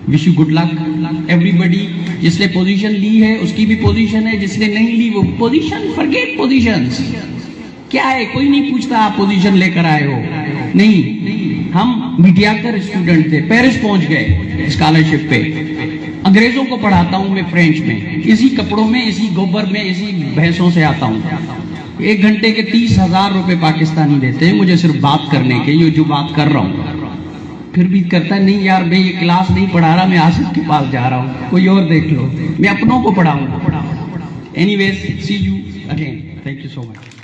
Wish you good luck everybody. जिसने position ली है उसकी भी पोजीशन है, जिसने नहीं ली वो पोजीशन, फॉरगेट पोजीशंस। क्या है, कोई नहीं पूछता आप पोजीशन लेकर आए हो, नहीं। हम मीडियाकर स्टूडेंट थे, पेरिस पहुंच गए स्कॉलरशिप पे। अंग्रेजों को पढ़ाता हूं मैं फ्रेंच में, इसी कपड़ों में, इसी गोबर में, इसी भैंसों से आता हूं। 1 घंटे के 30,000 रुपए पाकिस्तानी देते हैं मुझे सिर्फ बात करने के, ये जो बात कर रहा हूं। फिर भी करता है नहीं यार, मैं ये क्लास नहीं पढ़ा रहा, मैं आसिफ के पास जा रहा हूं, कोई और देख लो, मैं अपनों को पढ़ाऊंगा। Anyways, see you again, thank you so much.